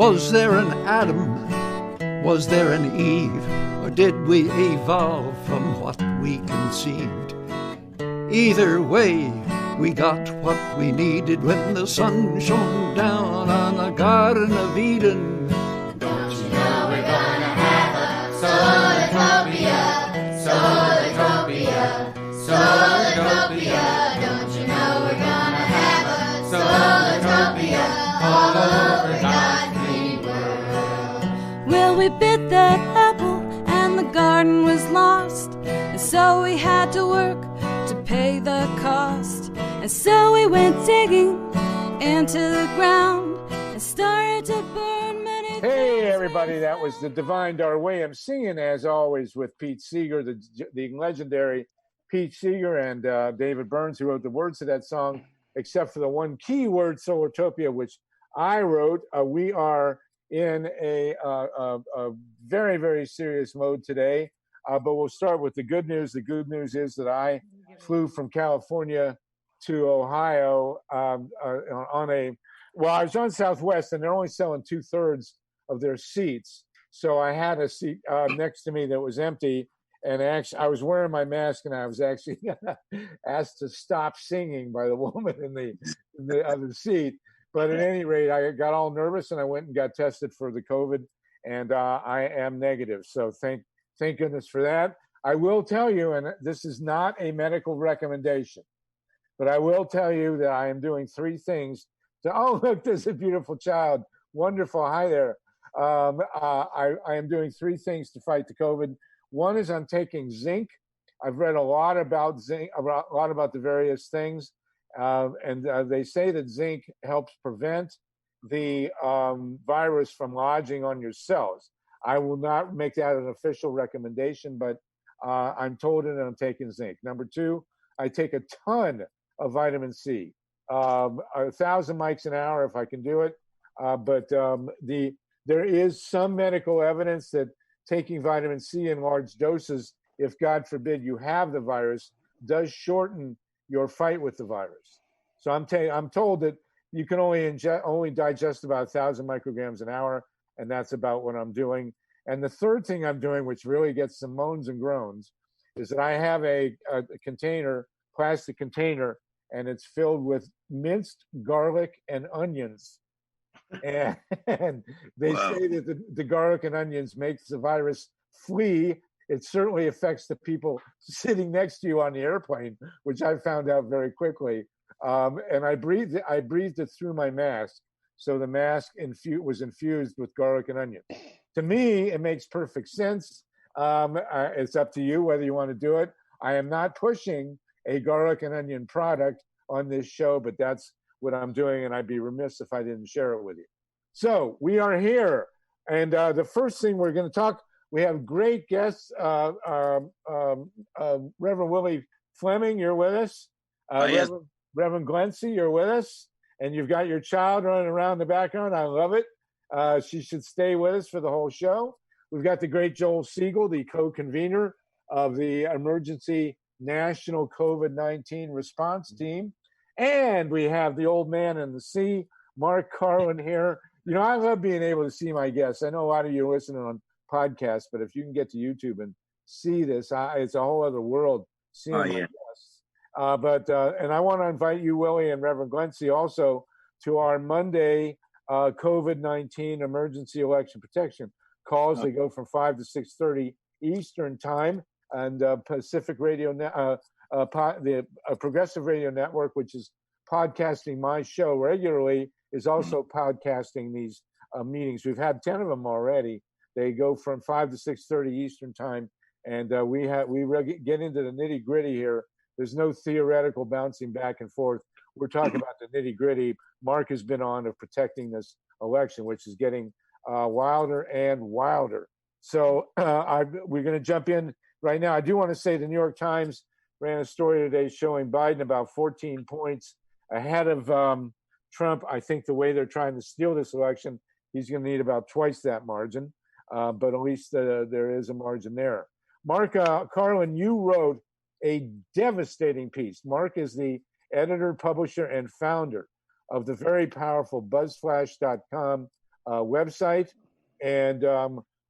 Was there an Adam? Was there an Eve? Or did we evolve from what we conceived? Either way, we got what we needed when the sun shone down on the Garden of Eden. Don't you know we're gonna have a Solartopia, Solartopia, Solartopia. Don't you know we're gonna have a Solartopia all over God's green world? Well, we bit that apple and the garden was lost, and so we had to work to pay the cost. And so we went digging into the ground and started to burn many things. Hey, everybody, that was the Divine Darwin singing, as always, with Pete Seeger, the legendary Pete Seeger, and David Burns, who wrote the words to that song, except for the one key word, Solartopia, which I wrote. We are in a very, very serious mode today, but we'll start with the good news. The good news is that I flew from California to Ohio I was on Southwest, and they're only selling 2/3 of their seats. So I had a seat next to me that was empty, and actually I was wearing my mask, and I was actually asked to stop singing by the woman in the other seat. But at any rate, I got all nervous, and I went and got tested for the COVID, and I am negative. So thank goodness for that. I will tell you, and this is not a medical recommendation, but I will tell you that I am doing 3 things. Oh, look, there's a beautiful child. Wonderful. Hi there. I am doing 3 things to fight the COVID. One is I'm taking zinc. I've read a lot about zinc, a lot about the various things. And they say that zinc helps prevent the virus from lodging on your cells. I will not make that an official recommendation, but I'm told it, and I'm taking zinc. Number 2, I take a ton of vitamin C, 1,000 mics an hour if I can do it. But there is some medical evidence that taking vitamin C in large doses, if God forbid you have the virus, does shorten your fight with the virus. So I'm told that you can only digest about 1,000 micrograms an hour, and that's about what I'm doing. And the third thing I'm doing, which really gets some moans and groans, is that I have a container, plastic container, and it's filled with minced garlic and onions. And they say that the garlic and onions makes the virus flee. It certainly affects the people sitting next to you on the airplane, which I found out very quickly. And I breathed it through my mask. So the mask was infused with garlic and onion. To me, it makes perfect sense. It's up to you whether you want to do it. I am not pushing a garlic and onion product on this show, but that's what I'm doing, and I'd be remiss if I didn't share it with you. So we are here, and the first thing we're going to talk, we have great guests. Reverend Willie Fleming, you're with us. Yes. Reverend GLENCIE, you're with us, and you've got your child running around in the background. I love it. She should stay with us for the whole show. We've got the great Joel Siegel, the co-convener of the Emergency National COVID-19 Response Team. And we have the old man in the sea, Mark Karlin, here. You know, I love being able to see my guests. I know a lot of you are listening on podcasts, but if you can get to YouTube and see this, it's a whole other world seeing my guests. And I want to invite you, Willie, and Reverend GLENCIE, also to our Monday COVID-19 emergency election protection calls. They go from 5 to 6:30 Eastern time, and Pacific Radio, the Progressive Radio Network, which is podcasting my show regularly, is also podcasting these meetings. We've had 10 of them already. They go from 5 to 6:30 Eastern time, and we get into the nitty gritty here. There's no theoretical bouncing back and forth. We're talking about the nitty gritty. Mark has been on of protecting this election, which is getting wilder and wilder. So we're going to jump in right now. I do want to say the New York Times ran a story today showing Biden about 14 points ahead of Trump. I think the way they're trying to steal this election, he's going to need about twice that margin, but at least there is a margin there. Mark Karlin, you wrote a devastating piece. Mark is the editor, publisher, and founder of the very powerful BuzzFlash.com website. And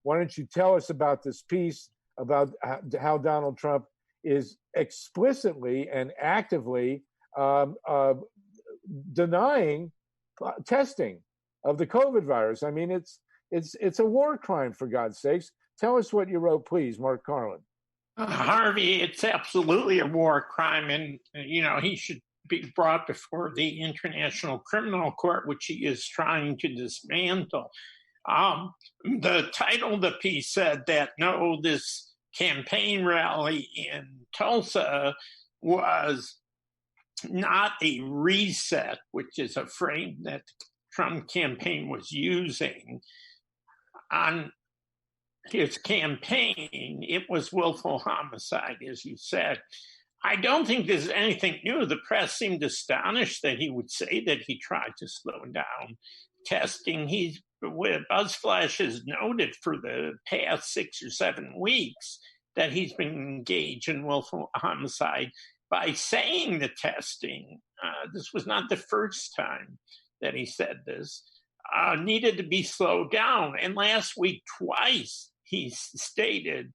why don't you tell us about this piece about how Donald Trump is explicitly and actively denying testing of the COVID virus. I mean, it's a war crime, for God's sakes. Tell us what you wrote, please, Mark Karlin. Harvey, it's absolutely a war crime, and he should be brought before the International Criminal Court, which he is trying to dismantle. The title of the piece said that no, this campaign rally in Tulsa was not a reset, which is a frame that the Trump campaign was using on his campaign. It was willful homicide, as you said. I don't think there's anything new. The press seemed astonished that he would say that he tried to slow down testing. BuzzFlash has noted for the past 6 or 7 weeks that he's been engaged in willful homicide by saying the testing. This was not the first time that he said this. Needed to be slowed down. And last week, twice, he stated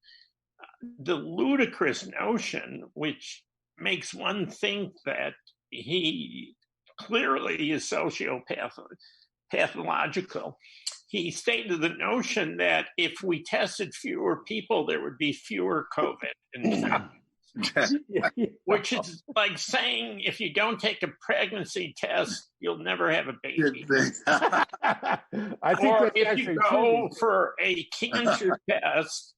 the ludicrous notion, which makes one think that he clearly is pathological. He stated the notion that if we tested fewer people, there would be fewer COVID infections. Which is like saying if you don't take a pregnancy test, you'll never have a baby. I think or if you go for a cancer test,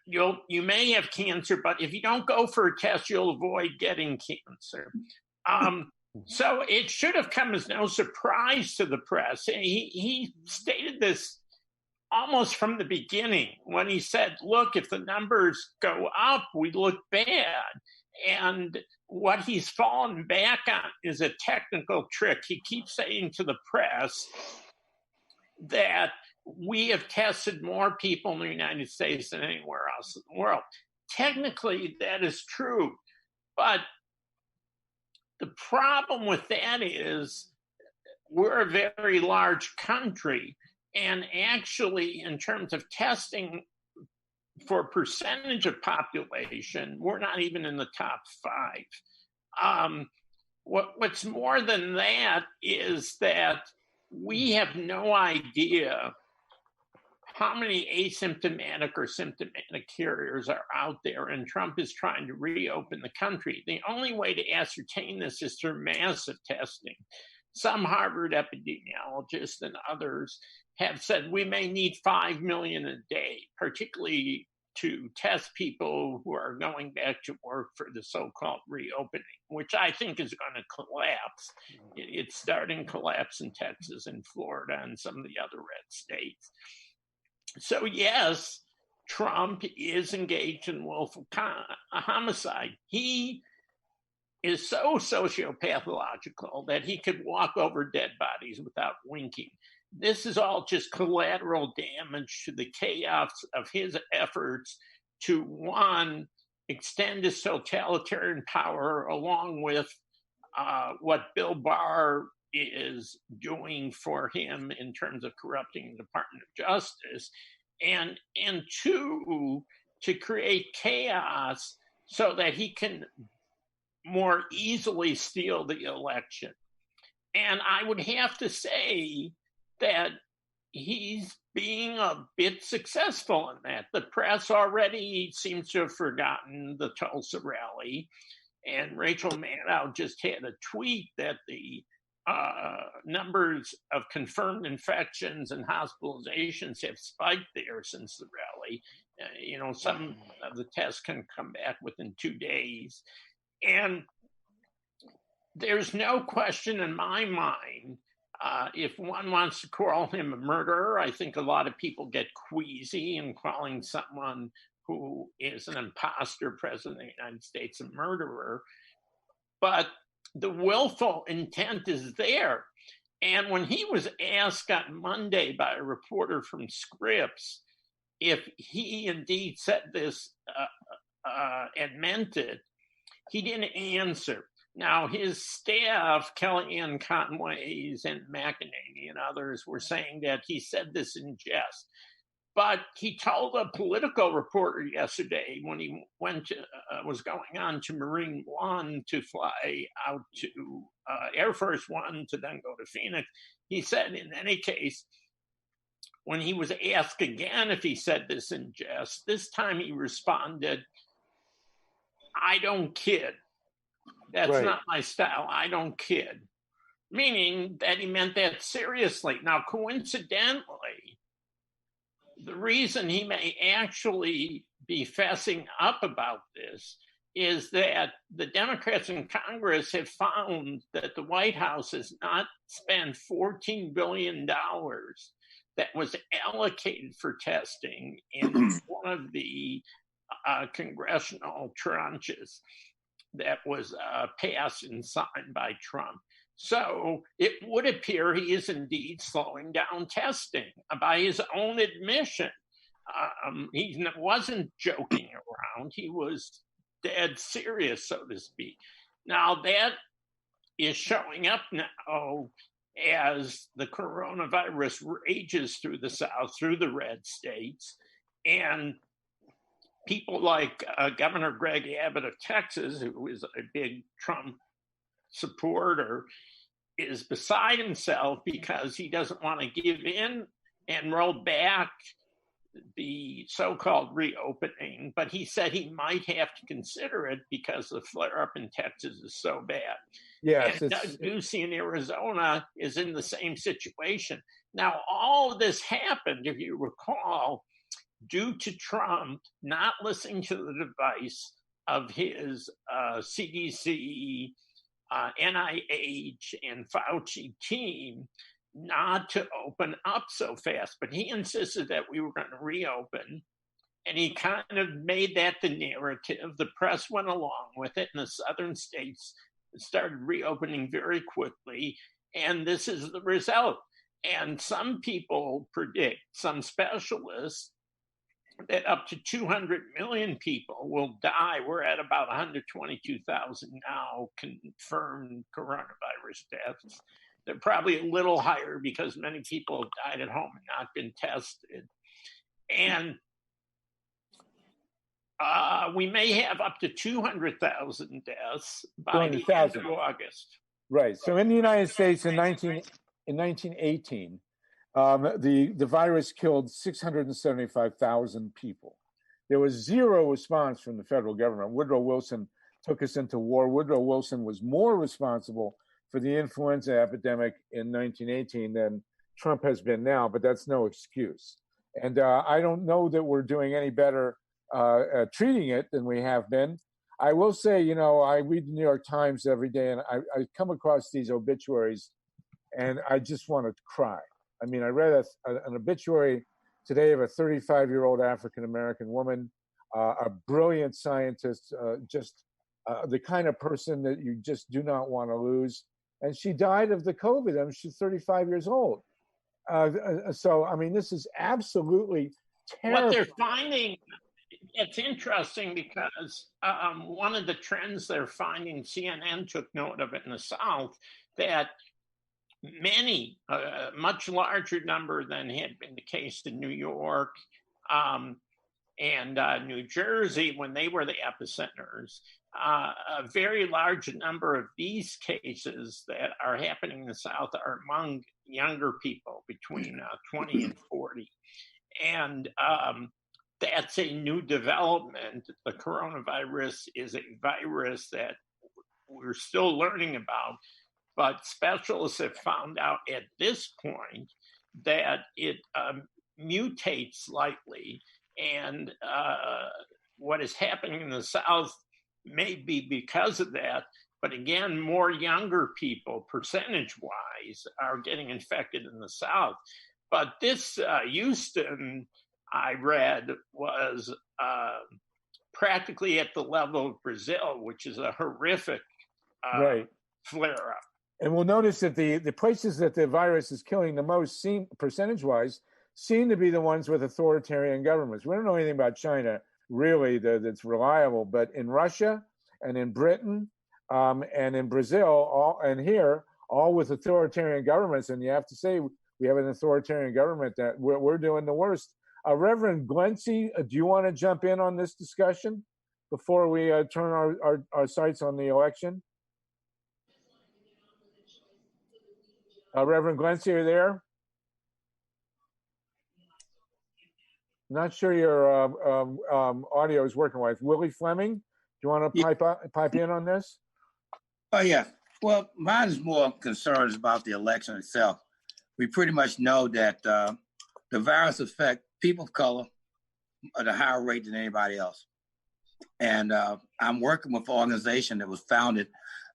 you may have cancer, but if you don't go for a test, you'll avoid getting cancer. So it should have come as no surprise to the press. He stated this almost from the beginning when he said, look, if the numbers go up, we look bad. And what he's fallen back on is a technical trick. He keeps saying to the press that we have tested more people in the United States than anywhere else in the world. Technically, that is true. But the problem with that is we're a very large country. And actually, in terms of testing for percentage of population, we're not even in the top 5. What's more than that is that we have no idea how many asymptomatic or symptomatic carriers are out there, and Trump is trying to reopen the country. The only way to ascertain this is through massive testing. Some Harvard epidemiologists and others have said we may need 5 million a day, particularly to test people who are going back to work for the so-called reopening, which I think is going to collapse. It's starting to collapse in Texas and Florida and some of the other red states. So yes, Trump is engaged in willful homicide. He is so sociopathological that he could walk over dead bodies without winking. This is all just collateral damage to the chaos of his efforts to, one, extend his totalitarian power along with what Bill Barr is doing for him in terms of corrupting the Department of Justice, and two, to create chaos so that he can more easily steal the election. And I would have to say that he's being a bit successful in that. The press already seems to have forgotten the Tulsa rally, and Rachel Maddow just had a tweet that the numbers of confirmed infections and hospitalizations have spiked there since the rally. Some of the tests can come back within 2 days. And there's no question in my mind, if one wants to call him a murderer, I think a lot of people get queasy in calling someone who is an imposter president of the United States a murderer. But the willful intent is there. And when he was asked on Monday by a reporter from Scripps if he indeed said this and meant it, he didn't answer. Now, his staff, Kellyanne Conway's and McEnany and others, were saying that he said this in jest. But he told a political reporter yesterday when he was going on to Marine One to fly out to Air Force One to then go to Phoenix, he said, in any case, when he was asked again if he said this in jest, this time he responded, "I don't kid. That's Right. not my style. I don't kid." Meaning that he meant that seriously. Now, coincidentally, the reason he may actually be fessing up about this is that the Democrats in Congress have found that the White House has not spent $14 billion that was allocated for testing in one of the congressional tranches that was passed and signed by Trump. So it would appear he is indeed slowing down testing by his own admission. He wasn't joking around. He was dead serious, so to speak. Now that is showing up now as the coronavirus rages through the South, through the red states, and people like Governor Greg Abbott of Texas, who is a big Trump supporter, is beside himself because he doesn't want to give in and roll back the so-called reopening, but he said he might have to consider it because the flare-up in Texas is so bad. Yes, and Doug Ducey in Arizona is in the same situation. Now, all of this happened, if you recall, due to Trump not listening to the advice of his CDC, NIH, and Fauci team not to open up so fast. But he insisted that we were going to reopen, and he kind of made that the narrative. The press went along with it, and the southern states started reopening very quickly, and this is the result. And some people predict, some specialists, that up to 200 million people will die. We're at about 122,000 now confirmed coronavirus deaths. They're probably a little higher because many people have died at home and not been tested. And we may have up to 200,000 deaths by the end of August. Right. So in the United States in 1918, the virus killed 675,000 people. There was zero response from the federal government. Woodrow Wilson took us into war. Woodrow Wilson was more responsible for the influenza epidemic in 1918 than Trump has been now, but that's no excuse. And I don't know that we're doing any better at treating it than we have been. I will say, you know, I read the New York Times every day, and I come across these obituaries, and I just want to cry. I mean, I read an obituary today of a 35-year-old African-American woman, a brilliant scientist, just the kind of person that you just do not want to lose. And she died of the COVID. I mean, she's 35 years old. So, I mean, this is absolutely terrible. What they're finding, it's interesting because one of the trends they're finding, CNN took note of it in the South, that many, much larger number than had been the case in New York and New Jersey when they were the epicenters, a very large number of these cases that are happening in the South are among younger people between 20 and 40. And that's a new development. The coronavirus is a virus that we're still learning about, but specialists have found out at this point that it mutates slightly. And what is happening in the South may be because of that. But again, more younger people, percentage-wise, are getting infected in the South. But this Houston, I read, was practically at the level of Brazil, which is a horrific flare-up. And we'll notice that the places that the virus is killing the most, percentage-wise, seem to be the ones with authoritarian governments. We don't know anything about China, really, that's reliable. But in Russia and in Britain and in Brazil, and here, all with authoritarian governments. And you have to say we have an authoritarian government that we're doing the worst. Reverend GLENCIE, do you want to jump in on this discussion before we turn our sights on the election? Reverend GLENCIE, are you there? Not sure your audio is working right. Willie Fleming, do you want to pipe in on this? Oh, yeah. Well, mine is more concerns about the election itself. We pretty much know that the virus affects people of color at a higher rate than anybody else. And I'm working with an organization that was founded,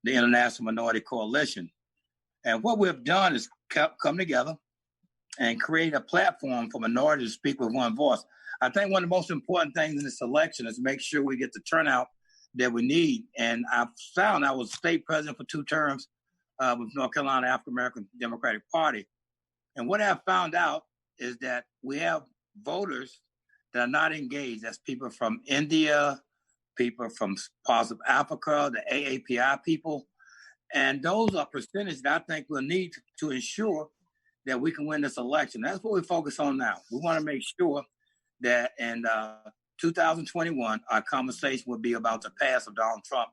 the International Minority Coalition. And what we've done is come together and create a platform for minorities to speak with one voice. I think one of the most important things in this election is to make sure we get the turnout that we need. And I found I was state president for 2 terms with North Carolina African American Democratic Party. And what I found out is that we have voters that are not engaged. That's people from India, people from parts of Africa, the AAPI people. And those are percentages that I think we'll need to ensure that we can win this election. That's what we focus on now. We want to make sure that in 2021, our conversation will be about the past of Donald Trump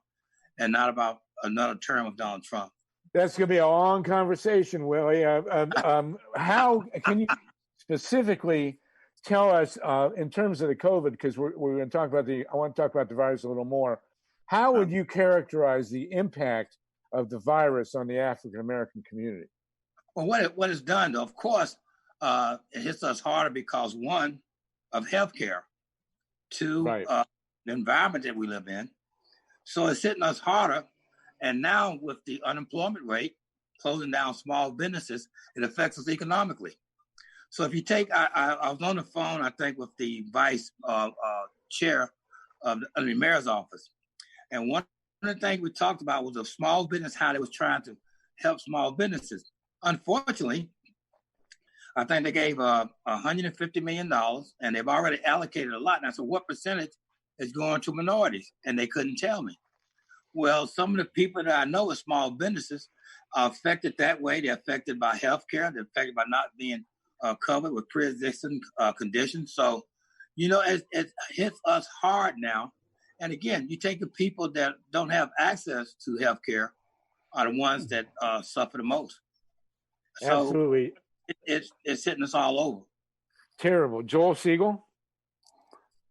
and not about another term of Donald Trump. That's going to be a long conversation, Willie. How can you specifically tell us in terms of the COVID, because we're going to talk about I want to talk about the virus a little more. How would you characterize the impact of the virus on the African-American community? Well, what it's done, though, of course, it hits us harder because, one, of healthcare, two, right, the environment that we live in. So it's hitting us harder. And now with the unemployment rate, closing down small businesses, it affects us economically. So if you take, I was on the phone, I think, with the vice chair of the mayor's office. And one of the things we talked about was a small business, how they was trying to help small businesses. Unfortunately, I think they gave $150 million, and they've already allocated a lot. And I said, what percentage is going to minorities? And they couldn't tell me. Well, some of the people that I know with small businesses are affected that way. They're affected by healthcare. They're affected by not being covered with pre-existing conditions. So, you know, it hits us hard now. And again, you take the people that don't have access to healthcare are the ones that suffer the most. So absolutely. It's hitting us all over. Terrible. Joel Siegel?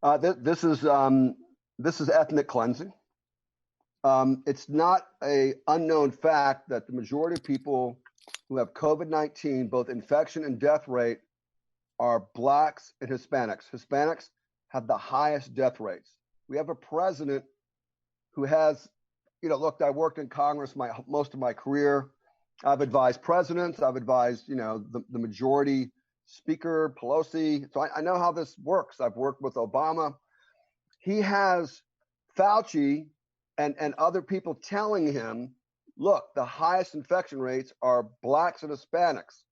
This is ethnic cleansing. It's not an unknown fact that the majority of people who have COVID-19, both infection and death rate, are Blacks and Hispanics. Hispanics have the highest death rates. We have a president who has, look, I worked in Congress most of my career. I've advised presidents. I've advised, the majority speaker, Pelosi. So I know how this works. I've worked with Obama. He has Fauci and other people telling him, look, the highest infection rates are Blacks and Hispanics.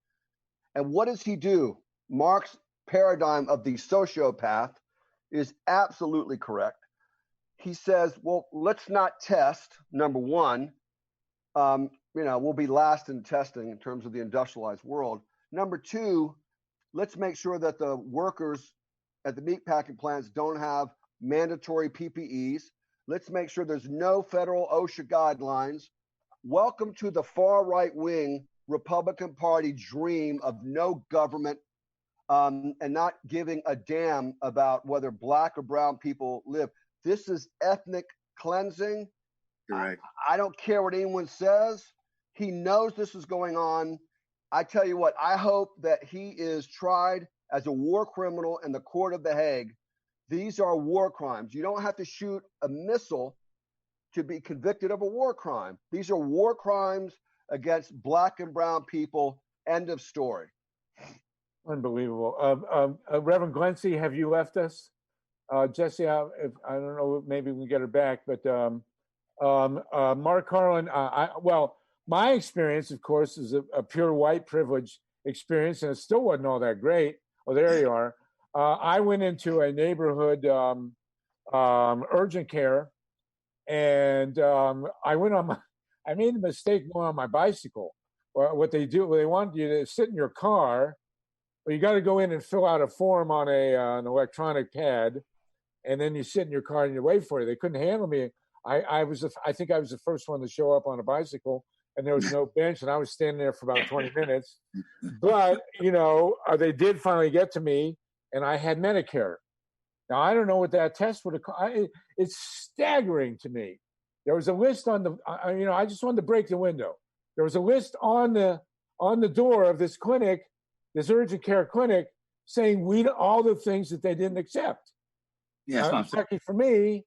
And what does he do? Mark's paradigm of the sociopath is absolutely correct. He says, well, let's not test, number one. We'll be last in testing in terms of the industrialized world. Number two, let's make sure that the workers at the meatpacking plants don't have mandatory PPEs. Let's make sure there's no federal OSHA guidelines. Welcome to the far right wing Republican Party dream of no government and not giving a damn about whether Black or brown people live. This is ethnic cleansing. Right. I don't care what anyone says. He knows this is going on. I tell you what, I hope that he is tried as a war criminal in the court of The Hague. These are war crimes. You don't have to shoot a missile to be convicted of a war crime. These are war crimes against Black and brown people. End of story. Unbelievable. Reverend GLENCIE, have you left us? Jesse, I don't know, maybe we can get her back, but Mark Karlin, my experience, of course, is a pure white privilege experience, and it still wasn't all that great. Oh, there you are. I went into a neighborhood urgent care, and I made the mistake going on my bicycle. Or what they do, they want you to sit in your car, but you got to go in and fill out a form on an electronic pad, and then you sit in your car and you wait for it. They couldn't handle me. I think I was the first one to show up on a bicycle, and there was no bench, and I was standing there for about 20 minutes. But they did finally get to me, and I had Medicare. Now I don't know what that test would have cost. It's staggering to me. There was a list on the. I just wanted to break the window. There was a list on the door of this clinic, this urgent care clinic, saying all the things that they didn't accept. Yes, lucky for me,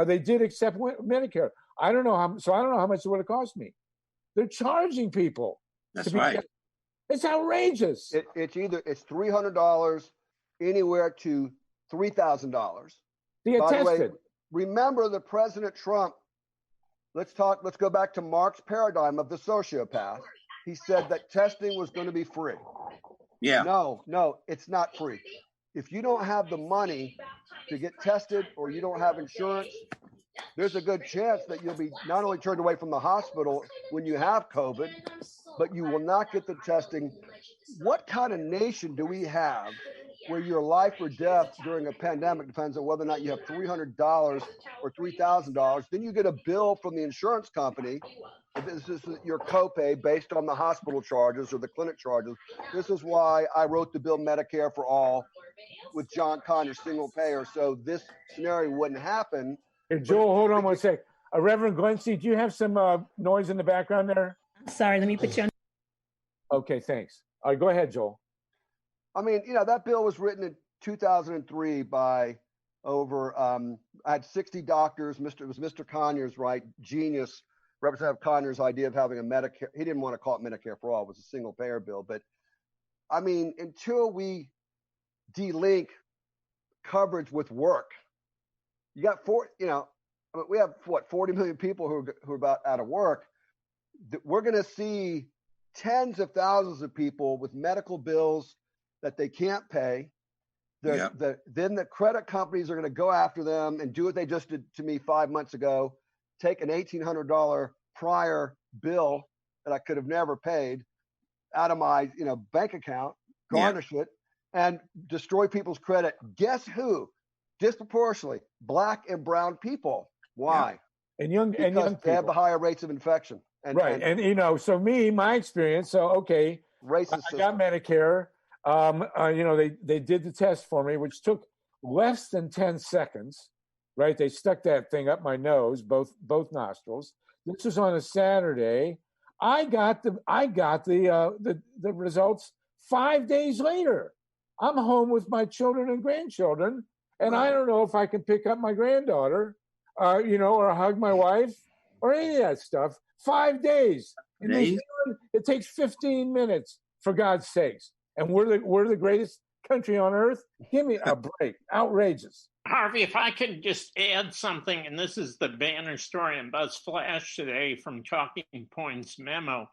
they did accept Medicare. I don't know how much it would have cost me. They're charging people. That's right. It's outrageous. It's $300 anywhere to $3,000. To get tested. By the way, remember the President Trump. Let's go back to Mark's paradigm of the sociopath. He said that testing was going to be free. Yeah. No, it's not free. If you don't have the money to get tested or you don't have insurance, there's a good chance that you'll be not only turned away from the hospital when you have COVID, but you will not get the testing. What kind of nation do we have where your life or death during a pandemic depends on whether or not you have $300 or $3,000? Then you get a bill from the insurance company. This is your copay based on the hospital charges or the clinic charges. This is why I wrote the bill Medicare for All with John Conyers, single payer, so this scenario wouldn't happen. Hey, Joel, hold on one sec. Reverend GLENCIE, do you have some noise in the background there? Sorry, let me put you on. Okay, thanks. All right, go ahead, Joel. I mean, that bill was written in 2003 by I had 60 doctors. It was Mr. Conyers, right? Genius. Representative Conyers' idea of having a Medicare. He didn't want to call it Medicare for All. It was a single payer bill. But I mean, until we delink coverage with work, you got we have 40 million people who are about out of work. We're going to see tens of thousands of people with medical bills that they can't pay. Then the credit companies are going to go after them and do what they just did to me 5 months ago, take an $1,800 prior bill that I could have never paid out of my bank account, garnish it, and destroy people's credit. Guess who? Disproportionately, Black and brown people. Why? Yeah. And young people. They have the higher rates of infection. So my experience. So okay, racist. I got Medicare. They did the test for me, which took less than 10 seconds. Right? They stuck that thing up my nose, both nostrils. This was on a Saturday. I got the results 5 days later. I'm home with my children and grandchildren, and I don't know if I can pick up my granddaughter, or hug my wife, or any of that stuff. 5 days. In New Zealand, it takes 15 minutes, for God's sakes. And we're the greatest country on earth. Give me a break. Outrageous. Harvey, if I could just add something, and this is the banner story in BuzzFlash today from Talking Points memo.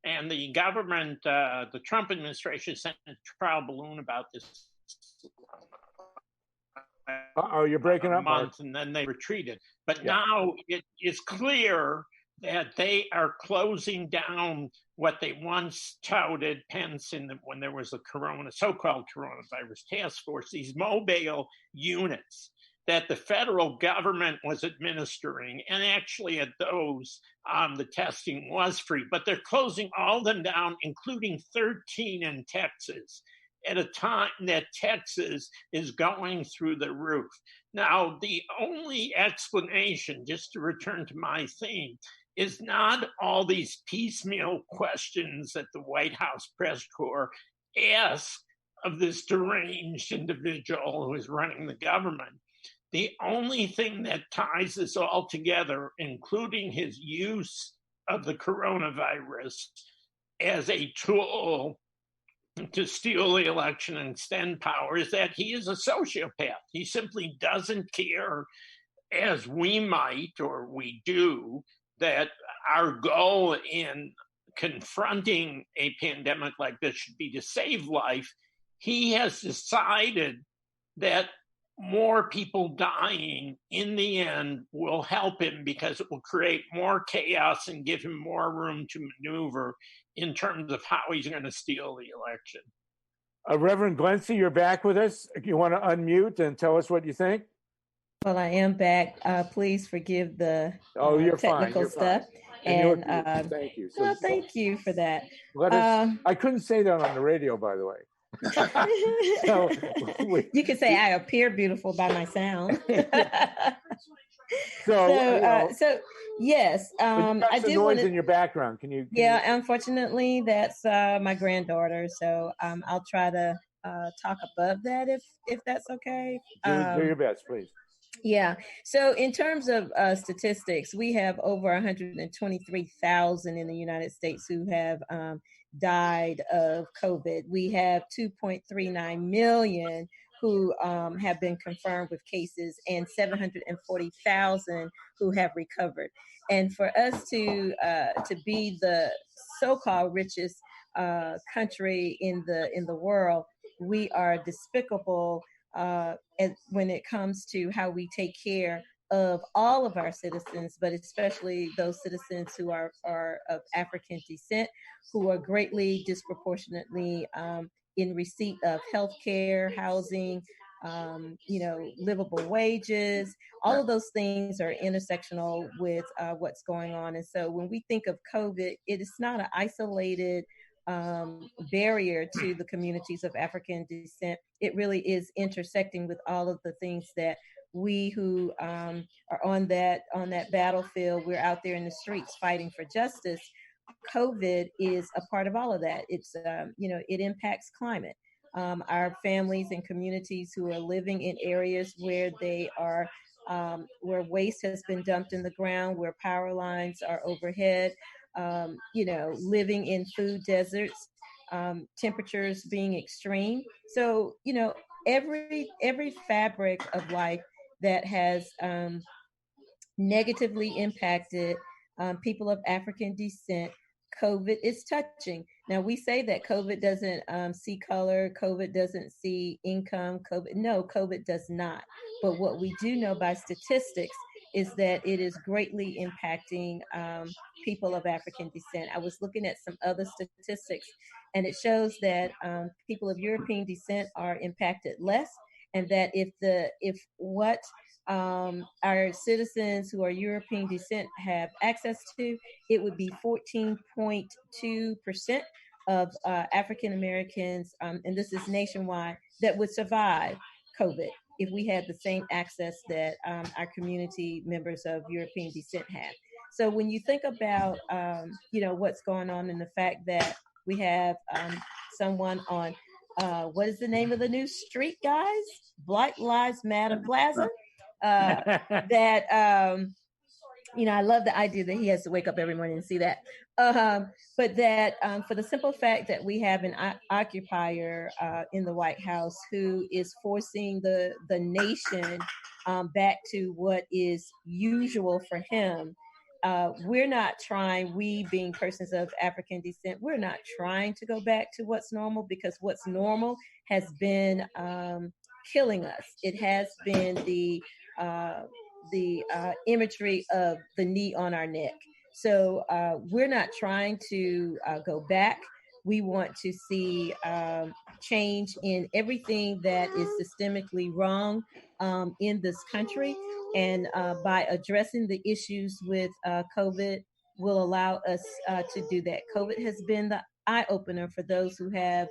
And the government, the Trump administration sent a trial balloon about this. You're breaking up, Mark. And then they retreated. But now it is clear that they are closing down what they once touted, Pence, when there was a so-called coronavirus task force, these mobile units that the federal government was administering. And actually at those, the testing was free. But they're closing all of them down, including 13 in Texas, at a time that Texas is going through the roof. Now, the only explanation, just to return to my theme, is not all these piecemeal questions that the White House press corps asks of this deranged individual who is running the government. The only thing that ties this all together, including his use of the coronavirus as a tool to steal the election and extend power, is that he is a sociopath. He simply doesn't care, as we might or we do, that our goal in confronting a pandemic like this should be to save life. He has decided that more people dying in the end will help him because it will create more chaos and give him more room to maneuver in terms of how he's going to steal the election. Reverend GLENCIE, you're back with us. You want to unmute and tell us what you think? Well, I am back. Please forgive the you're technical fine. You're stuff. Fine. And thank you. Well, thank you for that. I couldn't say that on the radio, by the way. You could say I appear beautiful by my sound. So yes, I do noise in your background. Can you? Unfortunately, that's my granddaughter. So I'll try to talk above that if that's okay. Do your best, please. Yeah. So in terms of statistics, we have over 123,000 in the United States who have died of COVID. We have 2.39 million who have been confirmed with cases and 740,000 who have recovered. And for us to be the so-called richest country in the world, we are despicable when it comes to how we take care of all of our citizens, but especially those citizens who are of African descent, who are greatly disproportionately in receipt of health care, housing, livable wages. All of those things are intersectional with what's going on. And so when we think of COVID, it is not an isolated barrier to the communities of African descent. It really is intersecting with all of the things that we who are on that battlefield, we're out there in the streets fighting for justice. COVID is a part of all of that. It's it impacts climate. Our families and communities who are living in areas where they are where waste has been dumped in the ground, where power lines are overhead, living in food deserts, temperatures being extreme. So, every fabric of life that has negatively impacted people of African descent, COVID is touching. Now, we say that COVID doesn't see color, COVID doesn't see income, COVID does not. But what we do know by statistics is that it is greatly impacting people of African descent. I was looking at some other statistics, and it shows that people of European descent are impacted less, and that if what our citizens who are European descent have access to, it would be 14.2% of African Americans, and this is nationwide, that would survive COVID if we had the same access that our community members of European descent have. So when you think about, what's going on, and the fact that we have someone on, what is the name of the new street, guys? Black Lives Matter Plaza. I love the idea that he has to wake up every morning and see that. But that for the simple fact that we have an occupier in the White House who is forcing the nation back to what is usual for him. We're not trying, we being persons of African descent, we're not trying to go back to what's normal, because what's normal has been killing us. It has been the imagery of the knee on our neck. So we're not trying to go back. We want to see change in everything that is systemically wrong in this country. And by addressing the issues with COVID will allow us to do that. COVID has been the eye-opener for those who have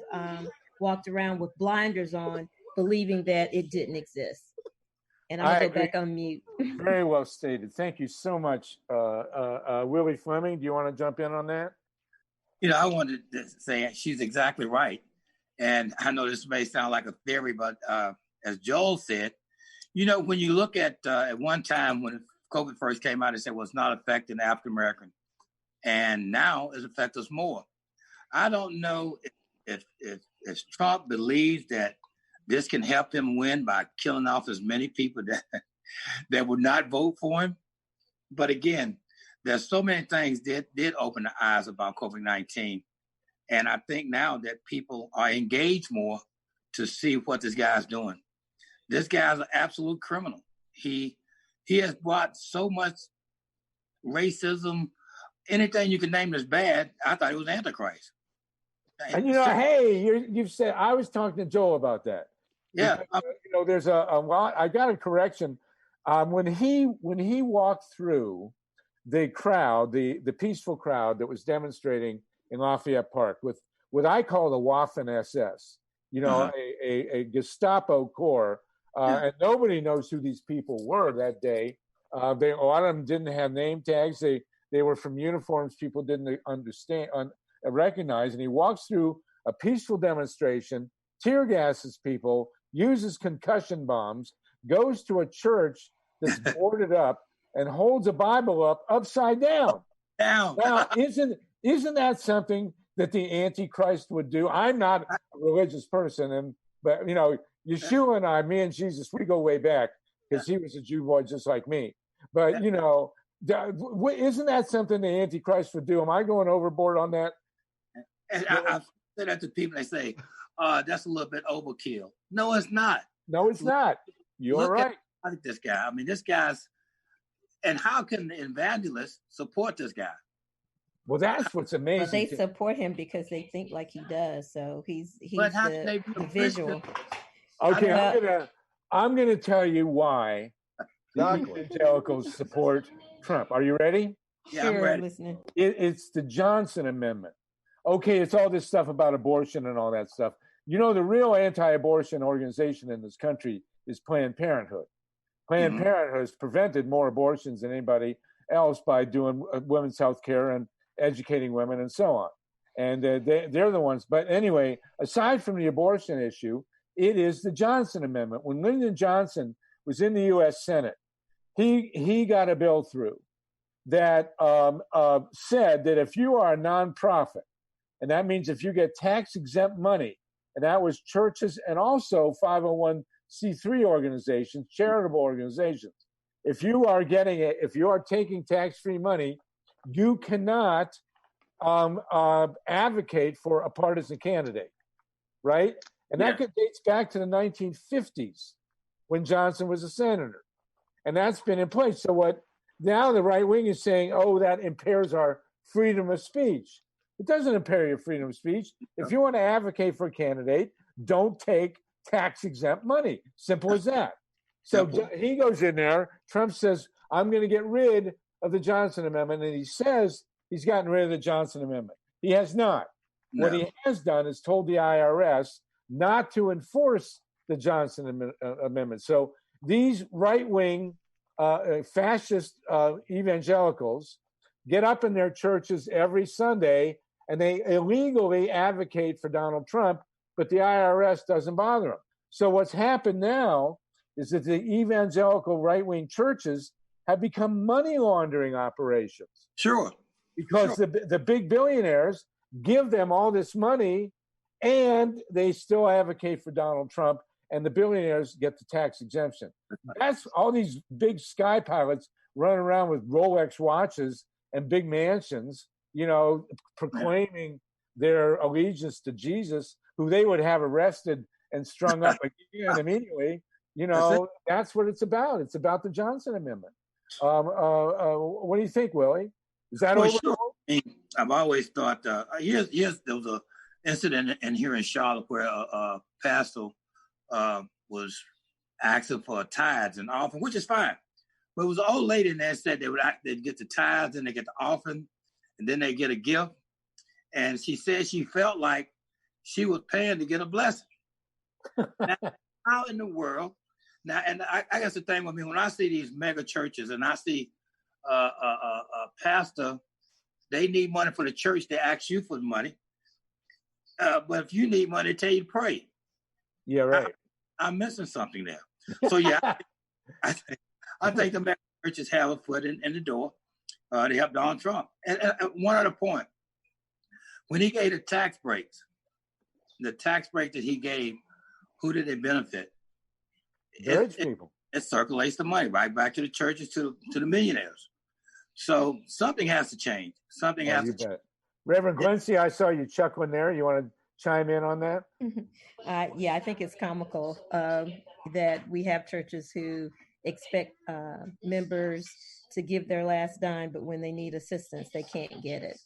walked around with blinders on, believing that it didn't exist. And I'll go back on mute. Very well stated. Thank you so much. Willie Fleming, do you want to jump in on that? I wanted to say she's exactly right. And I know this may sound like a theory, but as Joel said, when you look at one time when COVID first came out, it said, well, it's not affecting African American. And now it's affecting us more. I don't know if Trump believes that this can help him win by killing off as many people that would not vote for him. But again, there's so many things that did open the eyes about COVID-19. And I think now that people are engaged more to see what this guy's doing. This guy's an absolute criminal. He has brought so much racism, anything you can name as bad. I thought it was Antichrist. And hey, you've said, I was talking to Joel about that. Yeah, because, there's a lot. I got a correction. When he walked through the crowd, the peaceful crowd that was demonstrating in Lafayette Park with what I call the Waffen SS, a Gestapo corps, and nobody knows who these people were that day. A lot of them didn't have name tags. They were from uniforms people didn't recognize. And he walks through a peaceful demonstration, tear gases people, uses concussion bombs, goes to a church that's boarded up, and holds a Bible up upside down. Now, isn't that something that the Antichrist would do? I'm not a religious person, but Yeshua and I, me and Jesus, we go way back because he was a Jew boy just like me. But isn't that something the Antichrist would do? Am I going overboard on that? And I've said that to people. They say, "That's a little bit overkill." No, it's not. No, it's not. You're right. Look at this guy. I mean, this guy's. And how can the evangelists support this guy? Well, that's what's amazing. Well, they support him because they think like he does. So he's the visual. Okay, I'm gonna tell you why the evangelicals support Trump. Are you ready? Yeah, I'm ready. Listening. It's the Johnson Amendment. Okay, it's all this stuff about abortion and all that stuff. The real anti-abortion organization in this country is Planned Parenthood. Planned Parenthood has prevented more abortions than anybody else by doing women's health care and educating women and so on. And they're the ones. But anyway, aside from the abortion issue, it is the Johnson Amendment. When Lyndon Johnson was in the U.S. Senate, he got a bill through that said that if you are a nonprofit, and that means if you get tax-exempt money, and that was churches and also 501c3 organizations, charitable organizations. If you are taking tax-free money, you cannot advocate for a partisan candidate, right? And that dates back to the 1950s when Johnson was a senator. And that's been in place. So now the right wing is saying, that impairs our freedom of speech. It doesn't impair your freedom of speech. If you want to advocate for a candidate, don't take tax-exempt money. Simple as that. So he goes in there. Trump says, I'm going to get rid of the Johnson Amendment. And he says he's gotten rid of the Johnson Amendment. He has not. No. What he has done is told the IRS not to enforce the Johnson Amendment. So these right-wing fascist evangelicals get up in their churches every Sunday and they illegally advocate for Donald Trump, but the IRS doesn't bother them. So what's happened now is that the evangelical right-wing churches have become money laundering operations. Sure. Because the big billionaires give them all this money and they still advocate for Donald Trump, and the billionaires get the tax exemption. That's all these big sky pilots running around with Rolex watches and big mansions, proclaiming their allegiance to Jesus, who they would have arrested and strung up again immediately. That's what it's about. It's about the Johnson Amendment. What do you think, Willie? Is that over? Sure. I've always thought, there was an incident here in Charlotte where a pastor was asking for tithes and offering, which is fine. But it was an old lady in there said they'd get the tithes and they get the offering and then they get a gift. And she said she felt like she was paying to get a blessing. Now, how in the world? Now, and I guess the thing with me, when I see these mega churches and I see a pastor, they need money for the church, they ask you for the money. But if you need money, they tell you to pray. Yeah, right. I'm missing something there. So, I think the mega churches have a foot in the door. They help Donald Trump. And one other point. When he gave the tax break that he gave, who did it benefit? Rich people. It circulates the money right back to the churches, to the millionaires. So something has to change. Something has to change. Reverend GLENCIE, I saw you chuckling there. You want to chime in on that? Yeah, I think it's comical. that we have churches who expect members to give their last dime, but when they need assistance, they can't get it.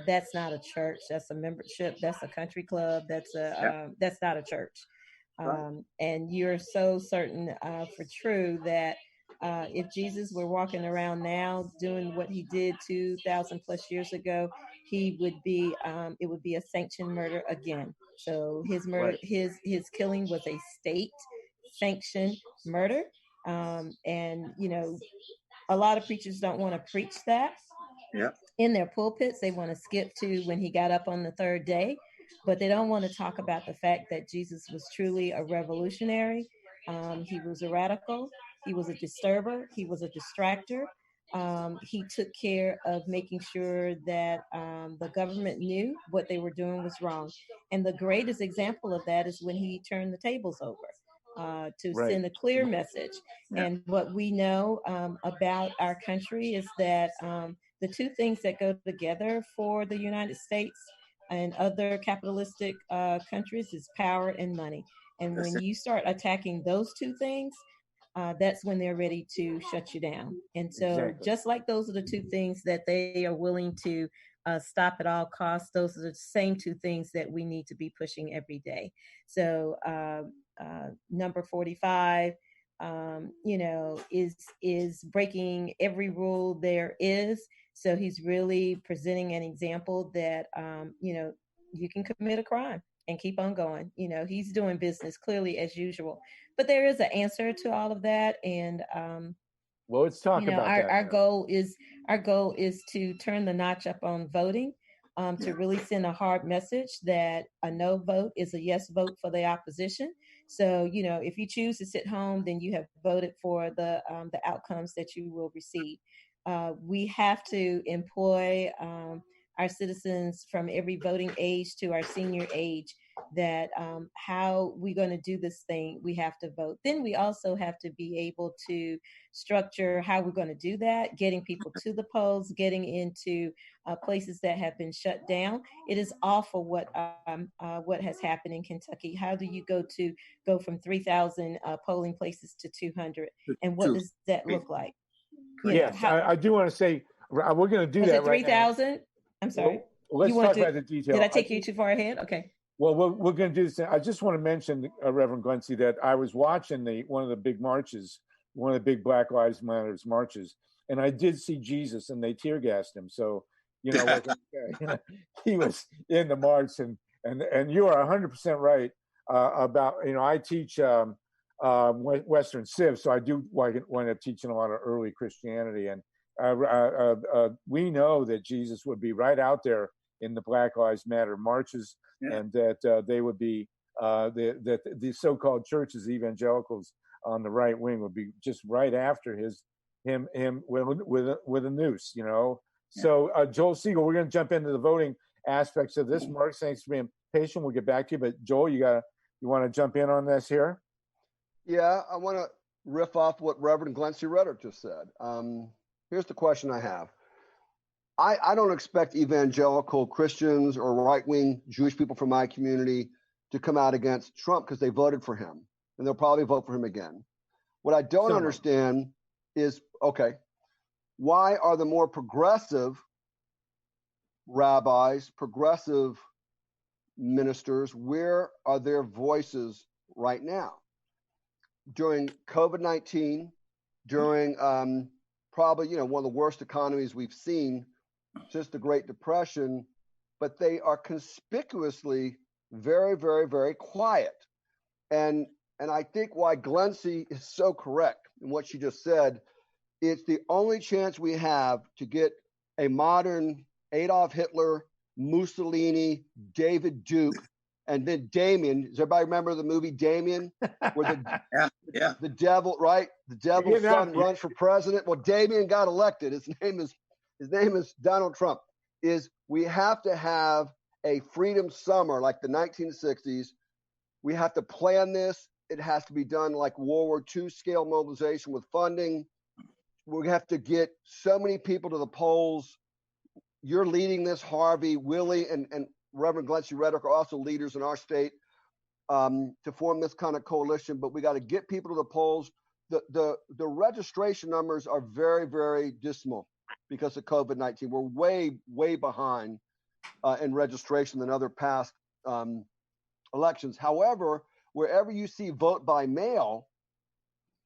That's not a church. That's a membership. That's a country club. That's not a church. And you're so certain for true that if Jesus were walking around now doing what he did 2,000 plus years ago, he would be it would be a sanctioned murder again. So his murder, his killing was a state sanctioned murder. And a lot of preachers don't want to preach that in their pulpits. They want to skip to when he got up on the third day, but they don't want to talk about the fact that Jesus was truly a revolutionary. He was a radical. He was a disturber. He was a distractor. He took care of making sure that the government knew what they were doing was wrong. And the greatest example of that is when he turned the tables over. To send a clear message. And what we know about our country is that the two things that go together for the United States and other capitalistic countries is power and money. And when you start attacking those two things, that's when they're ready to shut you down. And so just like those are the two things that they are willing to stop at all costs, those are the same two things that we need to be pushing every day. So number 45, is breaking every rule there is. So he's really presenting an example that, you can commit a crime and keep on going. He's doing business clearly as usual, but there is an answer to all of that. And, well, let's talk about that. Our goal is to turn the notch up on voting, to really send a hard message that a no vote is a yes vote for the opposition. So, if you choose to sit home, then you have voted for the outcomes that you will receive. We have to employ our citizens from every voting age to our senior age, that how we're going to do this thing, we have to vote. Then we also have to be able to structure how we're going to do that, getting people to the polls, getting into places that have been shut down. It is awful what has happened in Kentucky. How do you go from 3,000 polling places to 200? And what does that look like? I do want to say, we're going to do that right 3,000? I'm sorry. Well, let's talk about the detail. Did I take you too far ahead? Okay. Well, we're going to do this. I just want to mention, Reverend GLENCIE, that I was watching one of the big marches, one of the big Black Lives Matter marches, and I did see Jesus, and they tear gassed him. So, he was in the march, and you are 100% right about. I teach Western Civ, so I do wind up teaching a lot of early Christianity, and we know that Jesus would be right out there in the Black Lives Matter marches, and that they would be that the so-called churches, evangelicals on the right wing, would be just right after him with a noose, So Joel Siegel, we're going to jump into the voting aspects of this. Mark, thanks for being patient. We'll get back to you, but Joel, you want to jump in on this here? Yeah, I want to riff off what Reverend GLENCIE Redder just said. Here's the question I have. I don't expect evangelical Christians or right-wing Jewish people from my community to come out against Trump because they voted for him, and they'll probably vote for him again. What I don't understand is, why are the more progressive rabbis, progressive ministers, where are their voices right now? During COVID-19, during probably, one of the worst economies we've seen since the Great Depression, but they are conspicuously very, very, very quiet. And I think why GLENCIE is so correct in what she just said, it's the only chance we have to get a modern Adolf Hitler, Mussolini, David Duke, and then Damien. Does everybody remember the movie Damien? Where the devil, right? The devil's son runs for president. Well, Damien got elected. His name is Donald Trump. We have to have a freedom summer like the 1960s. We have to plan this. It has to be done like World War II scale mobilization with funding. We have to get so many people to the polls. You're leading this, Harvey, Willie, and Reverend GLENCIE Redrick are also leaders in our state. to form this kind of coalition, but we got to get people to the polls. The registration numbers are very, very dismal because of COVID-19. We're way behind in registration than other past elections. However, wherever you see vote by mail,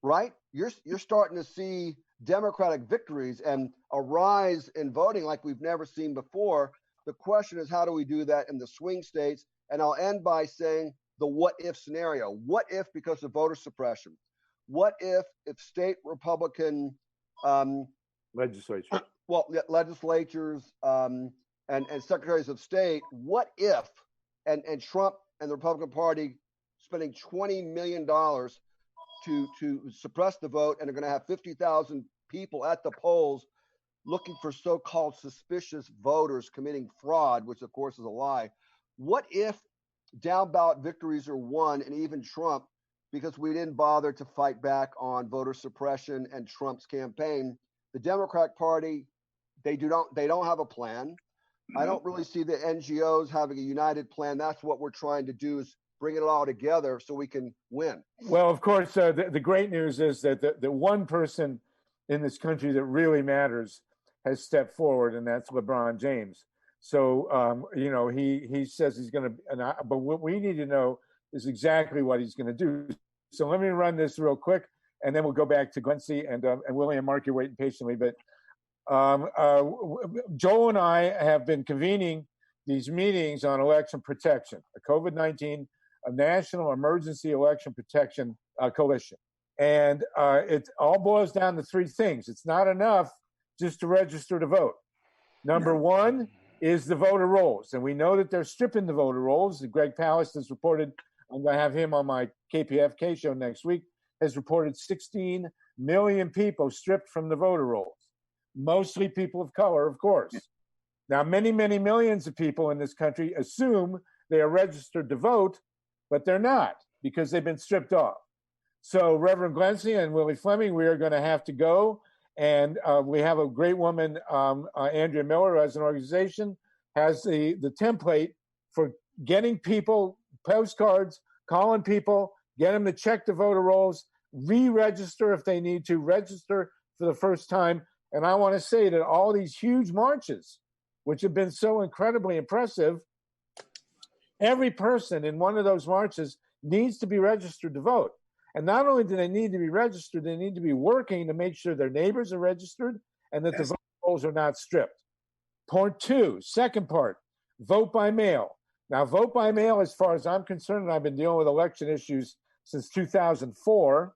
right, you're starting to see Democratic victories and a rise in voting like we've never seen before. The question is, how do we do that in the swing states? And I'll end by saying the what if scenario. What if because of voter suppression? What if state Republican legislatures, legislatures and secretaries of state, what if and Trump and the Republican Party spending $20 million to suppress the vote, and are going to have 50,000 people at the polls looking for so-called suspicious voters committing fraud, which of course is a lie. What if down ballot victories are won, and even Trump, because we didn't bother to fight back on voter suppression and Trump's campaign? The Democratic Party, they don't have a plan. I don't really see the NGOs having a united plan. That's what we're trying to do, is bring it all together so we can win. Well, of course, the great news is that the one person in this country that really matters has stepped forward, and that's LeBron James. So, he says he's going to, but what we need to know is exactly what he's going to do. So let me run this real quick, and then we'll go back to GLENCIE and Willie and Mark, you're waiting patiently. But Joel and I have been convening these meetings on election protection, a COVID-19, a national emergency election protection coalition. And it all boils down to three things. It's not enough just to register to vote. Number one is the voter rolls. And we know that they're stripping the voter rolls. Greg Palast has reported, I'm going to have him on my KPFK show next week, has reported 16 million people stripped from the voter rolls. Mostly people of color, of course. Now, many, many millions of people in this country assume they are registered to vote, but they're not, because they've been stripped off. So Reverend GLENCIE and Willie Fleming, we are going to have to go. And we have a great woman, Andrea Miller, who has an organization, has the template for getting people postcards, calling people, get them to check the voter rolls, re-register if they need to, register for the first time. And I want to say that all these huge marches, which have been so incredibly impressive, every person in one of those marches needs to be registered to vote. And not only do they need to be registered, they need to be working to make sure their neighbors are registered and that the vote rolls are not stripped. Part two, second part, vote by mail. Now, vote by mail, as far as I'm concerned, and I've been dealing with election issues since 2004,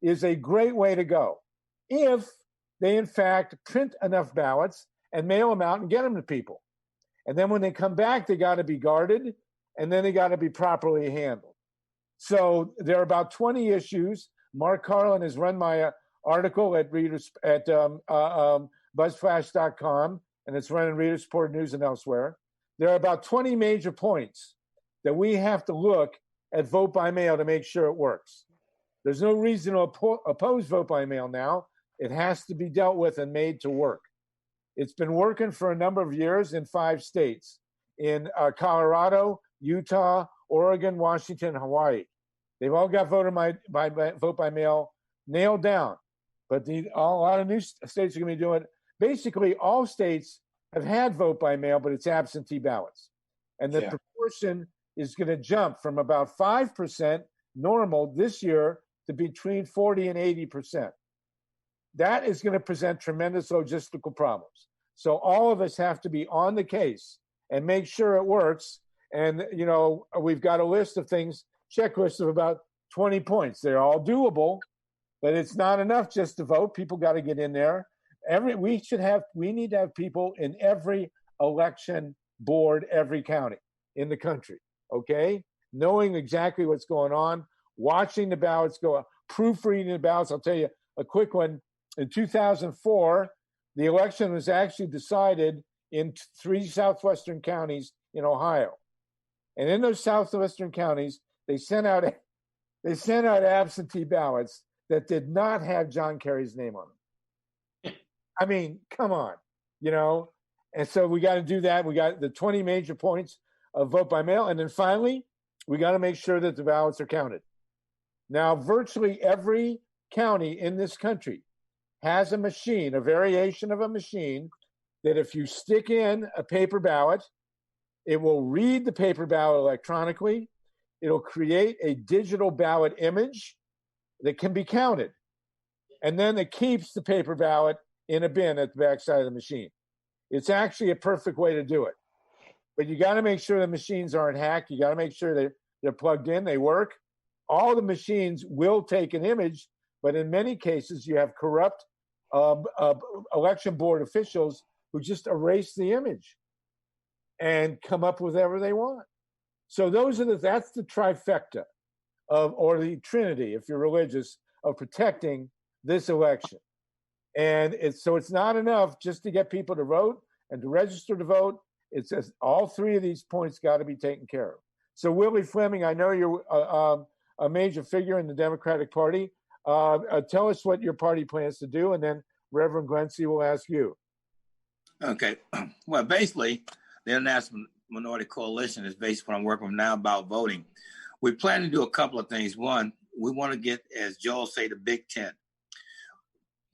is a great way to go if they, in fact, print enough ballots and mail them out and get them to people. And then when they come back, they got to be guarded, and then they got to be properly handled. So there are about 20 issues. Mark Karlin has run my article at buzzflash.com, and it's run in Reader Support News and elsewhere. There are about 20 major points that we have to look at vote by mail to make sure it works. There's no reason to oppose vote by mail now. It has to be dealt with and made to work. It's been working for a number of years in 5 states, in Colorado, Utah, Oregon, Washington, Hawaii. They've all got vote by mail nailed down. But a lot of new states are going to be doing it. Basically, all states have had vote by mail, but it's absentee ballots. And the proportion is going to jump from about 5% normal this year to between 40 and 80%. That is going to present tremendous logistical problems. So all of us have to be on the case and make sure it works. And, we've got a list of things, checklist of about 20 points. They're all doable, but it's not enough just to vote. People got to get in there. We need to have people in every election board, every county in the country, okay? Knowing exactly what's going on, watching the ballots go, proofreading the ballots. I'll tell you a quick one. In 2004, the election was actually decided in 3 southwestern counties in Ohio. And in those southwestern counties, they sent out absentee ballots that did not have John Kerry's name on them. I mean, come on, And so we got to do that. We got the 20 major points of vote by mail. And then finally, we got to make sure that the ballots are counted. Now, virtually every county in this country has a machine, a variation of a machine, that if you stick in a paper ballot, it will read the paper ballot electronically. It'll create a digital ballot image that can be counted. And then it keeps the paper ballot in a bin at the backside of the machine. It's actually a perfect way to do it. But you got to make sure the machines aren't hacked. You got to make sure that they're plugged in, they work. All the machines will take an image, but in many cases, you have corrupt election board officials who just erase the image and come up with whatever they want. So that's the trifecta or the trinity, if you're religious, of protecting this election. And it's not enough just to get people to vote and to register to vote. It says all three of these points got to be taken care of. So Willie Fleming, I know you're a major figure in the Democratic Party. Tell us what your party plans to do, and then Reverend GLENCIE will ask you. Okay. Well, basically, the International Minority Coalition is basically what I'm working with now about voting. We plan to do a couple of things. One, we want to get, as Joel say, the Big Tent.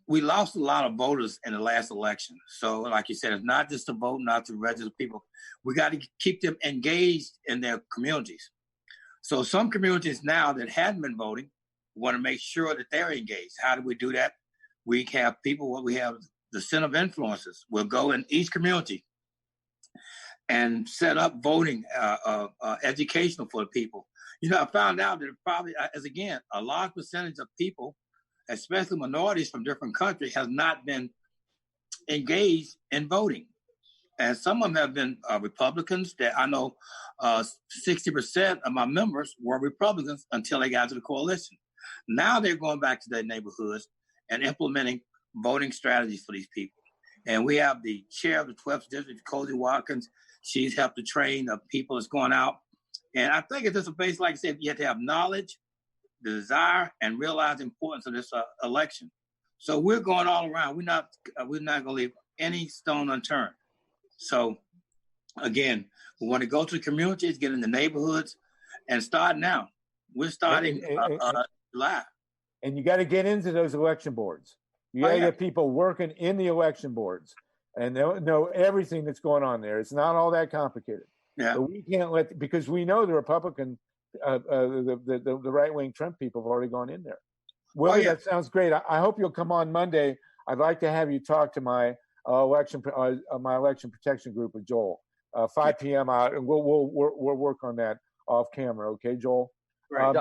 We lost a lot of voters in the last election. So like you said, it's not just to vote, not to register people. We got to keep them engaged in their communities. So some communities now that hadn't been voting, we want to make sure that they're engaged. How do we do that? We have people, we have the Center of Influences. We'll go in each community and set up voting educational for the people. You know, I found out that probably, as again, a large percentage of people, especially minorities from different countries, has not been engaged in voting. And some of them have been Republicans. That I know 60% of my members were Republicans until they got to the coalition. Now they're going back to their neighborhoods and implementing voting strategies for these people. And we have the chair of the 12th district, Cozy Watkins. She's helped to train the people that's going out. And I think it's just a base, like I said, you have to have knowledge, the desire, and realize the importance of this election. So we're going all around. We're not going to leave any stone unturned. So again, we want to go to the communities, get in the neighborhoods, and start now. We're starting July. And you got to get into those election boards. You got to get people working in the election boards and know everything that's going on there. It's not all that complicated. Yeah. But we can't because we know the Republican, the right-wing Trump people have already gone in there. Willie, that sounds great. I hope you'll come on Monday. I'd like to have you talk to my election protection group with Joel. 5 p.m. out, and we'll work on that off camera. Okay, Joel. Right.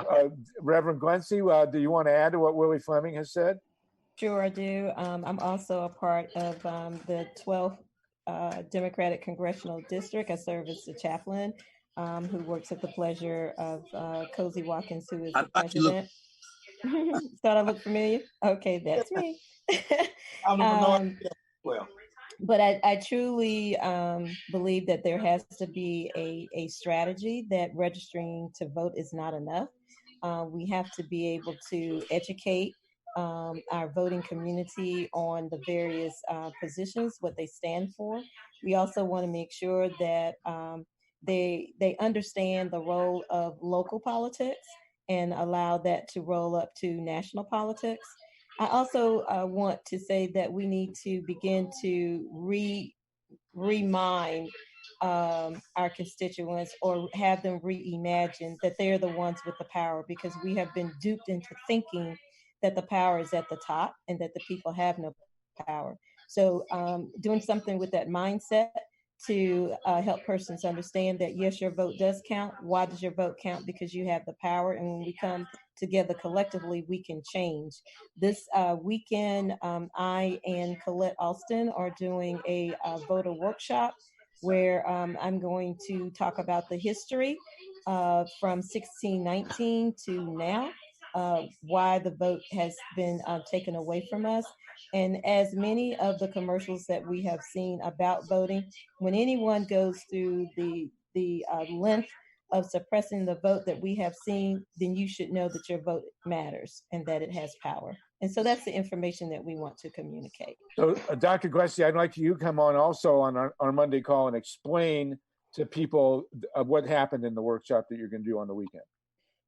Reverend GLENCIE, do you want to add to what Willie Fleming has said? Sure, I do. I'm also a part of the 12th Democratic Congressional District. I serve as the chaplain who works at the pleasure of Cozy Watkins, who is the president. Thought I looked familiar? Okay, that's me. But I truly believe that there has to be a strategy, that registering to vote is not enough. We have to be able to educate our voting community on the various positions, what they stand for. We also want to make sure that they understand the role of local politics and allow that to roll up to national politics. I also want to say that we need to begin to remind our constituents, or have them reimagine that they're the ones with the power, because we have been duped into thinking that the power is at the top and that the people have no power. So doing something with that mindset to help persons understand that, yes, your vote does count. Why does your vote count? Because you have the power. And when we come together collectively, we can change. This weekend, I and Colette Alston are doing a voter workshop where I'm going to talk about the history from 1619 to now, why the vote has been taken away from us. And as many of the commercials that we have seen about voting, when anyone goes through the length of suppressing the vote that we have seen, then you should know that your vote matters and that it has power. And so that's the information that we want to communicate. So Dr. GLENCIE, I'd like you to come on also on our Monday call and explain to people of what happened in the workshop that you're going to do on the weekend.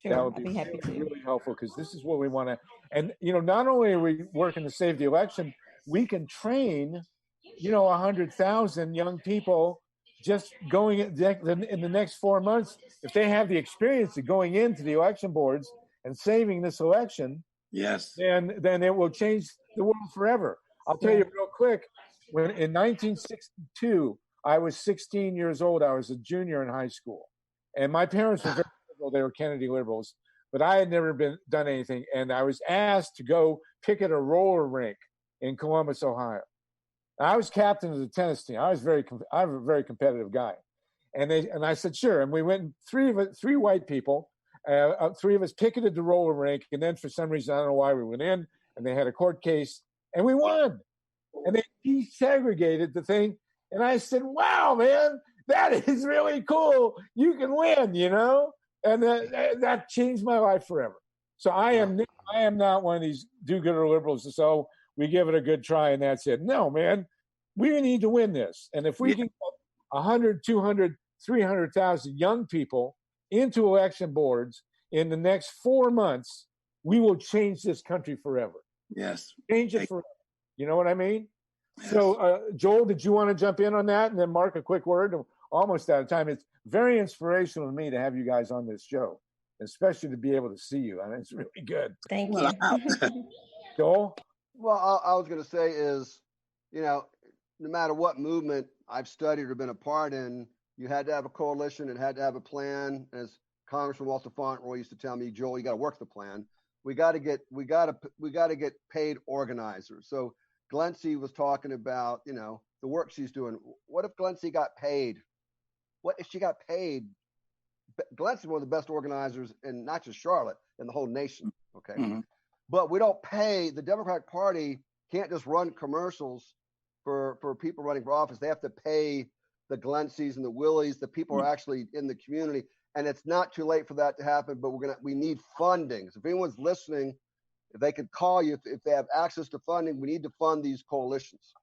Sure, That would I'd be be happy really, to. really helpful, because this is what we want to. And not only are we working to save the election, we can train 100,000 young people just going in the next 4 months. If they have the experience of going into the election boards and saving this election, Yes. then it will change the world forever. I'll tell you real quick, when in 1962, I was 16 years old. I was a junior in high school, and my parents were very liberal. They were Kennedy liberals, but I had never done anything, and I was asked to go picket a roller rink in Columbus, Ohio. I was captain of the tennis team. I'm a very competitive guy, and I said sure. And we went, three white people, three of us picketed the roller rink, and then for some reason I don't know why we went in, and they had a court case, and we won, and they desegregated the thing, and I said, "Wow, man, that is really cool. You can win, and that changed my life forever." So I am not one of these do-gooder liberals. So we give it a good try and that's it. No, man, we need to win this. And if we can get 100, 200, 300,000 young people into election boards in the next 4 months, we will change this country forever. Yes. Change it forever. You know what I mean? Yes. So, Joel, did you want to jump in on that? And then Mark, a quick word. Almost out of time. It's very inspirational to me to have you guys on this show, especially to be able to see you. I mean, it's really good. Thank you. Joel? Well, I was going to say is, no matter what movement I've studied or been a part in, you had to have a coalition and had to have a plan. As Congressman Walter Fauntleroy used to tell me, Joel, you got to work the plan. We got to get paid organizers. So GLENCIE was talking about, the work she's doing. What if GLENCIE got paid? What if she got paid? GLENCIE is one of the best organizers in not just Charlotte, in the whole nation. Okay. Mm-hmm. But we don't pay. The Democratic Party can't just run commercials for people running for office. They have to pay the GLENCIEs and the WILLIEs, the people who are actually in the community. And it's not too late for that to happen, but we need funding. So if anyone's listening, if they could call you, if they have access to funding, we need to fund these coalitions.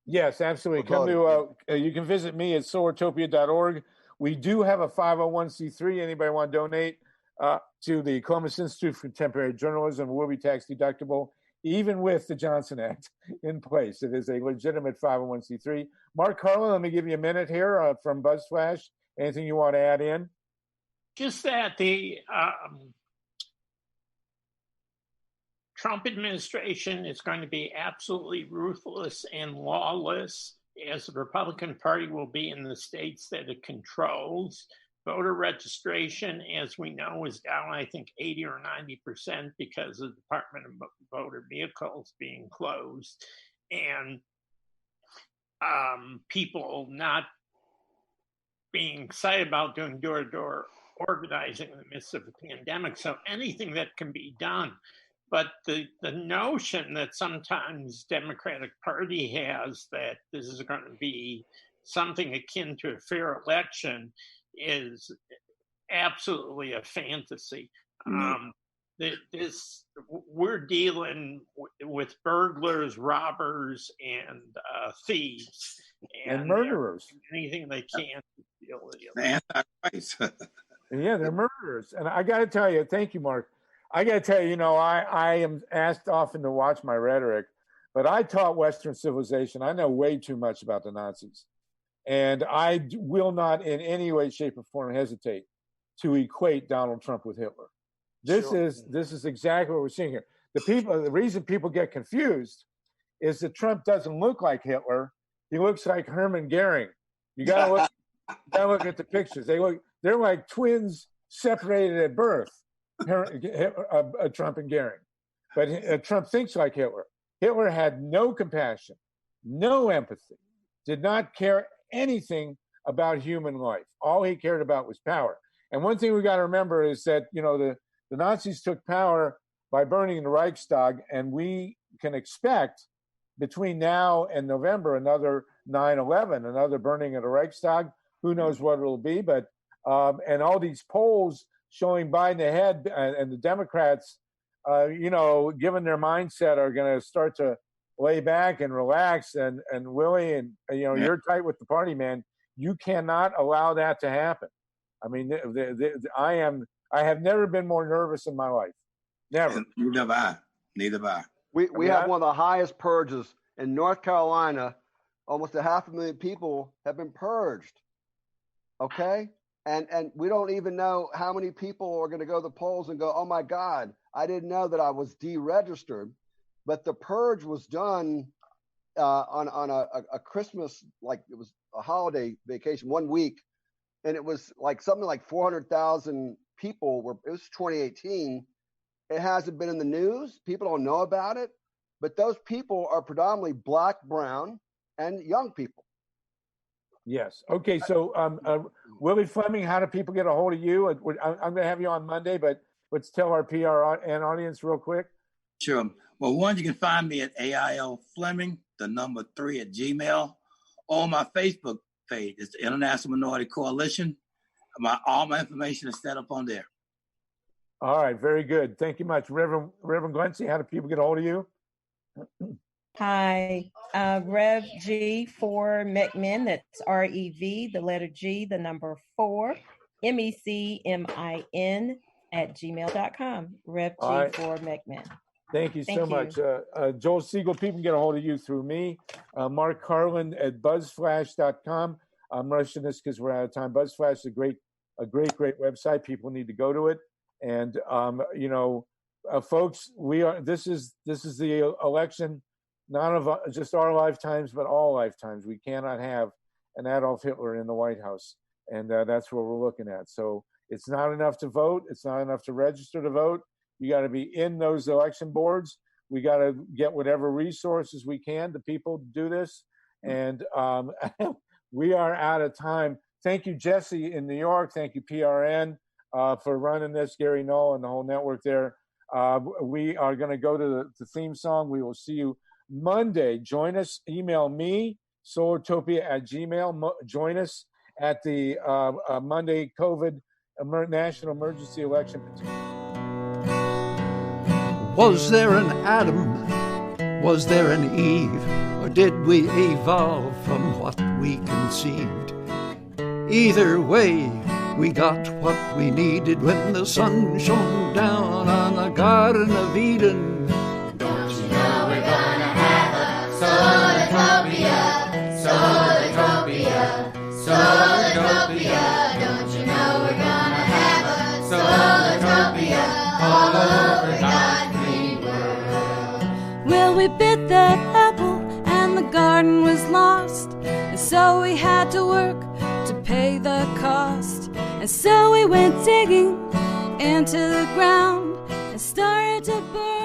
Yes, absolutely. Come to, you can visit me at solartopia.org. We do have a 501c3. Anybody want to donate to the Columbus Institute for Contemporary Journalism will be tax deductible, even with the Johnson Act in place. It is a legitimate 501c3. Mark Karlin, let me give you a minute here from BuzzFlash. Anything you want to add in? Just that the Trump administration is going to be absolutely ruthless and lawless, as the Republican Party will be in the states that it controls. Voter registration, as we know, is down, I think, 80 or 90% because of the Department of Motor Vehicles being closed, and people not being excited about doing door-to-door organizing in the midst of a pandemic. So anything that can be done. But the notion that sometimes Democratic Party has that this is going to be something akin to a fair election is absolutely a fantasy. We're dealing with burglars, robbers, and thieves, and murderers. Anything they can to deal with you. Yeah, they're murderers. And I got to tell you, thank you, Mark. I got to tell you, I am asked often to watch my rhetoric, but I taught Western civilization. I know way too much about the Nazis. And I will not in any way, shape, or form hesitate to equate Donald Trump with Hitler. This is exactly what we're seeing here. The reason people get confused is that Trump doesn't look like Hitler. He looks like Hermann Goering. You gotta look at the pictures. They're like twins separated at birth, Trump and Goering. But Trump thinks like Hitler. Hitler had no compassion, no empathy, did not care anything about human life. All he cared about was power. And one thing we got to remember is that, the Nazis took power by burning the Reichstag, and we can expect between now and November another 9/11, another burning of the Reichstag. Who knows what it'll be? But and all these polls showing Biden ahead, and the Democrats, given their mindset, are going to start to lay back and relax. And Willie, and you're tight with the party, man. You cannot allow that to happen. I mean, I have never been more nervous in my life. Never. Neither have I. Neither have I. We have one of the highest purges in North Carolina. Almost 500,000 people have been purged. Okay? And we don't even know how many people are going to go to the polls and go, oh my God, I didn't know that I was deregistered. But the purge was done on a Christmas, like it was a holiday vacation, 1 week. And it was like something like 400,000 people it was 2018. It hasn't been in the news. People don't know about it. But those people are predominantly Black, brown, and young people. Yes. Okay. So, Willie Fleming, how do people get a hold of you? I'm going to have you on Monday, but let's tell our PR and audience real quick. Sure. Well, one, you can find me at AIL Fleming, 3 at Gmail, or my Facebook page. It's the International Minority Coalition. All my information is set up on there. All right. Very good. Thank you much. Reverend GLENCIE, how do people get a hold of you? Hi, Rev G for McMinn. That's REV, the letter G, the number 4, MECMIN @gmail.com. Rev G for McMinn. Thank you so much. Joel Siegel, people can get a hold of you through me. Mark Karlin at buzzflash.com. I'm rushing this because we're out of time. Buzzflash is a great website. People need to go to it. And folks, this is the election, not of just our lifetimes, but all lifetimes. We cannot have an Adolf Hitler in the White House, and that's what we're looking at. So it's not enough to vote. It's not enough to register to vote. You got to be in those election boards. We got to get whatever resources we can to people to do this. And we are out of time. Thank you, Jesse in New York. Thank you, PRN, for running this, Gary Null and the whole network there. We are going to go to the theme song. We will see you Monday. Join us. Email me, solartopia@gmail. Join us at the Monday COVID National Emergency Election. Was there an Adam? Was there an Eve? Or did we evolve from what we conceived? Either way, we got what we needed when the sun shone down on the Garden of Eden. Don't you know we're gonna have a Solartopia, Solartopia, Solartopia. Don't you know we're gonna have a Solartopia all over God's green world. Well, we bit that apple and the garden was lost, and so we had to work to pay the cost. And so we went digging into the ground and started to burn.